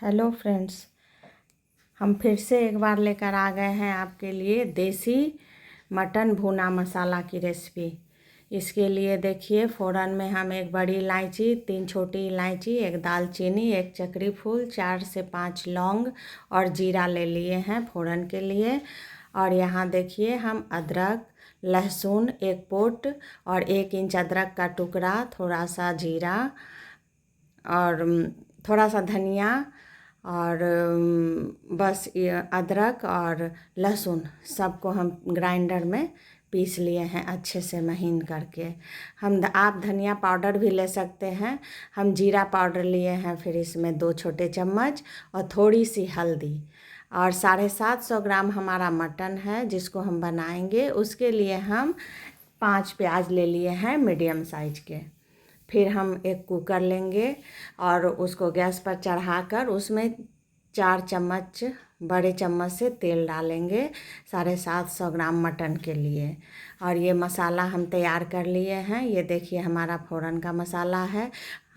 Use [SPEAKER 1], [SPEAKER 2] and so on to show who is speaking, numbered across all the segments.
[SPEAKER 1] Hello friends, हम फिर से एक बार लेकर आ गए हैं आपके लिए देसी मटन भुना मसाला की रेसिपी। इसके लिए देखिए, फ़ोरन में हम एक बड़ी इलायची, 3 छोटी इलायची, एक दालचीनी, एक चक्री फूल, 4 से 5 लौंग और जीरा ले लिए हैं फ़ोरन के लिए। और यहाँ देखिए, हम अदरक, लहसुन 1 पोट और 1 इंच अदरक का टुकड़ा, थोड़ा सा जीरा और थोड़ा सा धनिया और बस ये अदरक और लहसुन सबको हम ग्राइंडर में पीस लिए हैं अच्छे से महीन करके। आप धनिया पाउडर भी ले सकते हैं। हम जीरा पाउडर लिए हैं, फिर इसमें 2 छोटे चम्मच और थोड़ी सी हल्दी और 750 ग्राम हमारा मटन है जिसको हम बनाएंगे। उसके लिए हम 5 प्याज ले लिए हैं मीडियम साइज के। फिर हम एक कुकर लेंगे और उसको गैस पर चढ़ाकर उसमें 4 चम्मच बड़े चम्मच से तेल डालेंगे 750 ग्राम मटन के लिए। और ये मसाला हम तैयार कर लिए हैं। ये देखिए, हमारा फ़ोरन का मसाला है।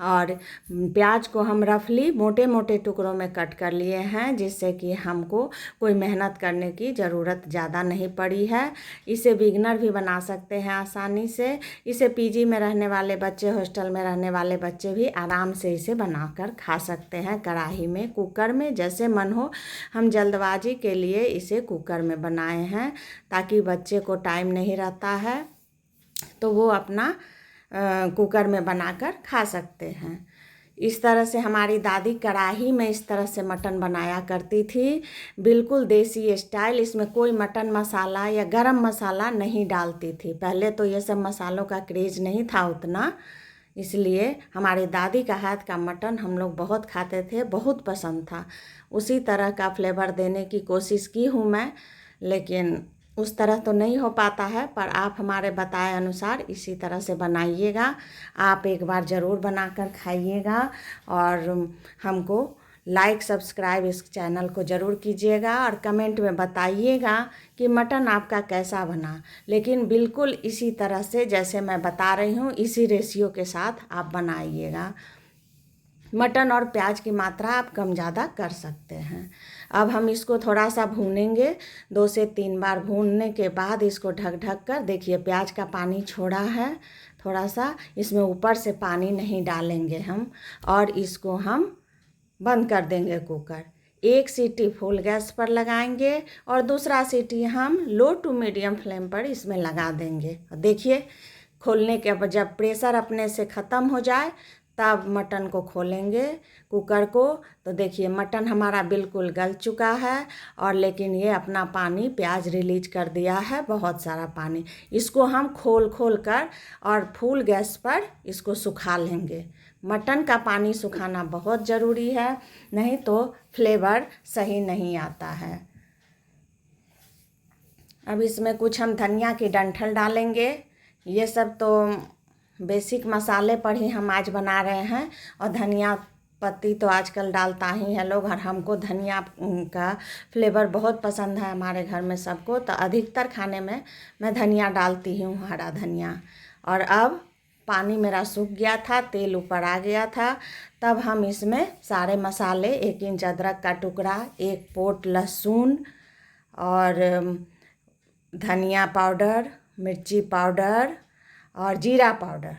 [SPEAKER 1] और प्याज को हम रफली मोटे मोटे टुकड़ों में कट कर लिए हैं, जिससे कि हमको कोई मेहनत करने की ज़रूरत ज़्यादा नहीं पड़ी है। इसे बिगनर भी बना सकते हैं आसानी से। इसे पीजी में रहने वाले बच्चे, हॉस्टल में रहने वाले बच्चे भी आराम से इसे बनाकर खा सकते हैं, कढ़ाई में, कुकर में, जैसे मन हो। हम जल्दबाजी के लिए इसे कुकर में बनाए हैं ताकि बच्चे को टाइम नहीं रहता है तो वो अपना कुकर में बनाकर खा सकते हैं। इस तरह से हमारी दादी कढ़ाई में इस तरह से मटन बनाया करती थी, बिल्कुल देसी स्टाइल। इसमें कोई मटन मसाला या गरम मसाला नहीं डालती थी। पहले तो ये सब मसालों का क्रेज़ नहीं था उतना, इसलिए हमारी दादी का हाथ का मटन हम लोग बहुत खाते थे, बहुत पसंद था। उसी तरह का फ्लेवर देने की कोशिश की हूँ मैं, लेकिन उस तरह तो नहीं हो पाता है। पर आप हमारे बताए अनुसार इसी तरह से बनाइएगा। आप एक बार ज़रूर बनाकर खाइएगा और हमको लाइक सब्सक्राइब इस चैनल को ज़रूर कीजिएगा और कमेंट में बताइएगा कि मटन आपका कैसा बना। लेकिन बिल्कुल इसी तरह से जैसे मैं बता रही हूँ, इसी रेशियो के साथ आप बनाइएगा। मटन और प्याज की मात्रा आप कम ज़्यादा कर सकते हैं। अब हम इसको थोड़ा सा भूनेंगे। 2 से 3 बार भूनने के बाद इसको ढक ढक कर, देखिए प्याज का पानी छोड़ा है थोड़ा सा, इसमें ऊपर से पानी नहीं डालेंगे हम। और इसको हम बंद कर देंगे कुकर। 1 सीटी फुल गैस पर लगाएंगे और दूसरा सीटी हम लो टू मीडियम फ्लेम पर इसमें लगा देंगे। देखिए, खोलने के बाद जब प्रेशर अपने से ख़त्म हो जाए तब मटन को खोलेंगे कुकर को, तो देखिए मटन हमारा बिल्कुल गल चुका है। और लेकिन ये अपना पानी प्याज रिलीज कर दिया है, बहुत सारा पानी। इसको हम खोल खोल कर और फुल गैस पर इसको सुखा लेंगे। मटन का पानी सुखाना बहुत ज़रूरी है, नहीं तो फ्लेवर सही नहीं आता है। अब इसमें कुछ हम धनिया की डंठल डालेंगे। ये सब तो बेसिक मसाले पर ही हम आज बना रहे हैं और धनिया पत्ती तो आजकल डालता ही है लोग, और हमको धनिया का फ्लेवर बहुत पसंद है हमारे घर में सबको, तो अधिकतर खाने में मैं धनिया डालती हूँ, हरा धनिया। और अब पानी मेरा सूख गया था, तेल ऊपर आ गया था। तब हम इसमें सारे मसाले, 1 इंच अदरक का टुकड़ा, 1 पोट लहसुन और धनिया पाउडर, मिर्ची पाउडर और जीरा पाउडर,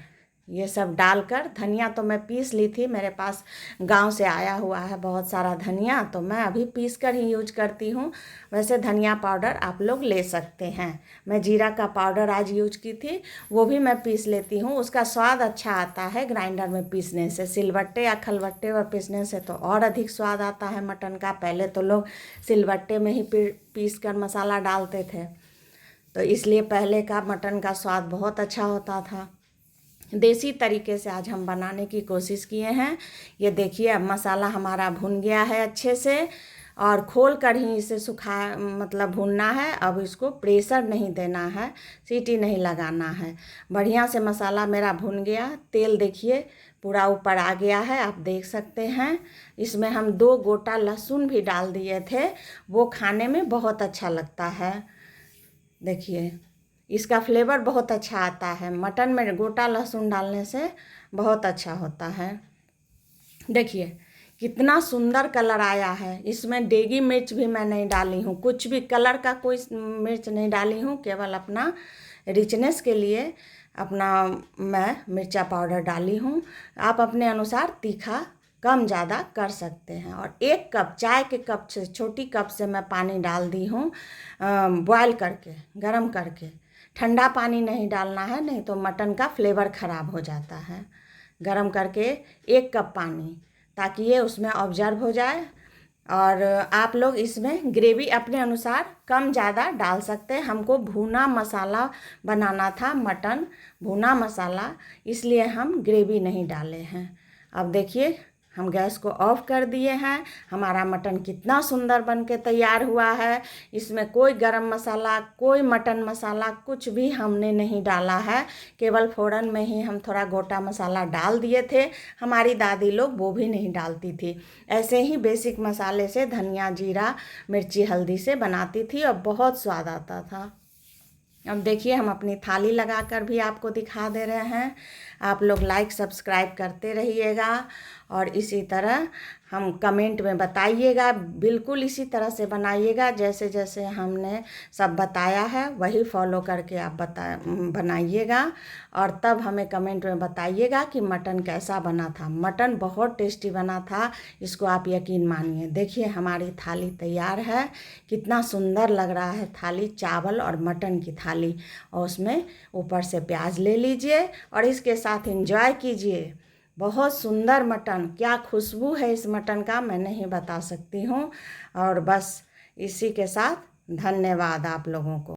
[SPEAKER 1] ये सब डालकर, धनिया तो मैं पीस ली थी, मेरे पास गांव से आया हुआ है बहुत सारा धनिया, तो मैं अभी पीस कर ही यूज करती हूँ। वैसे धनिया पाउडर आप लोग ले सकते हैं। मैं जीरा का पाउडर आज यूज की थी, वो भी मैं पीस लेती हूँ। उसका स्वाद अच्छा आता है ग्राइंडर में पीसने से, सिलबट्टे या खलबट्टे पर पीसने से तो और अधिक स्वाद आता है मटन का। पहले तो लोग सिलबट्टे में ही पीस कर मसाला डालते थे, तो इसलिए पहले का मटन का स्वाद बहुत अच्छा होता था। देसी तरीके से आज हम बनाने की कोशिश किए हैं। ये देखिए, अब मसाला हमारा भुन गया है अच्छे से, और खोल कर ही इसे मतलब भुनना है। अब इसको प्रेशर नहीं देना है, सीटी नहीं लगाना है। बढ़िया से मसाला मेरा भुन गया। तेल देखिए पूरा ऊपर आ गया है, आप देख सकते हैं। इसमें हम 2 गोटा लहसुन भी डाल दिए थे, वो खाने में बहुत अच्छा लगता है। देखिए, इसका फ्लेवर बहुत अच्छा आता है। मटन में गोटा लहसुन डालने से बहुत अच्छा होता है। देखिए, कितना सुंदर कलर आया है। इसमें देगी मिर्च भी मैं नहीं डाली हूँ, कुछ भी कलर का कोई मिर्च नहीं डाली हूँ, केवल अपना रिचनेस के लिए अपना मैं मिर्चा पाउडर डाली हूँ। आप अपने अनुसार तीखा कम ज़्यादा कर सकते हैं। और 1 कप चाय के कप से, छोटी कप से मैं पानी डाल दी हूँ बॉयल करके, गरम करके। ठंडा पानी नहीं डालना है, नहीं तो मटन का फ्लेवर ख़राब हो जाता है। गरम करके 1 कप पानी, ताकि ये उसमें ऑब्जर्व हो जाए। और आप लोग इसमें ग्रेवी अपने अनुसार कम ज़्यादा डाल सकते हैं। हमको भुना मसाला बनाना था, मटन भुना मसाला, इसलिए हम ग्रेवी नहीं डाले हैं। अब देखिए हम गैस को ऑफ कर दिए हैं। हमारा मटन कितना सुंदर बन के तैयार हुआ है। इसमें कोई गरम मसाला, कोई मटन मसाला, कुछ भी हमने नहीं डाला है। केवल फ़ौरन में ही हम थोड़ा गोटा मसाला डाल दिए थे। हमारी दादी लोग वो भी नहीं डालती थी, ऐसे ही बेसिक मसाले से, धनिया, जीरा, मिर्ची, हल्दी से बनाती थी और बहुत स्वाद आता था। अब देखिए हम अपनी थाली लगाकर भी आपको दिखा दे रहे हैं। आप लोग लाइक सब्सक्राइब करते रहिएगा और इसी तरह हम कमेंट में बताइएगा। बिल्कुल इसी तरह से बनाइएगा, जैसे जैसे हमने सब बताया है वही फॉलो करके आप बनाइएगा। और तब हमें कमेंट में बताइएगा कि मटन कैसा बना था। मटन बहुत टेस्टी बना था, इसको आप यकीन मानिए। देखिए हमारी थाली तैयार है, कितना सुंदर लग रहा है थाली, चावल और मटन की थाली। और उसमें ऊपर से प्याज ले लीजिए और इसके साथ एंजॉय कीजिए। बहुत सुंदर मटन, क्या खुशबू है इस मटन का, मैं नहीं बता सकती हूँ। और बस इसी के साथ धन्यवाद आप लोगों को।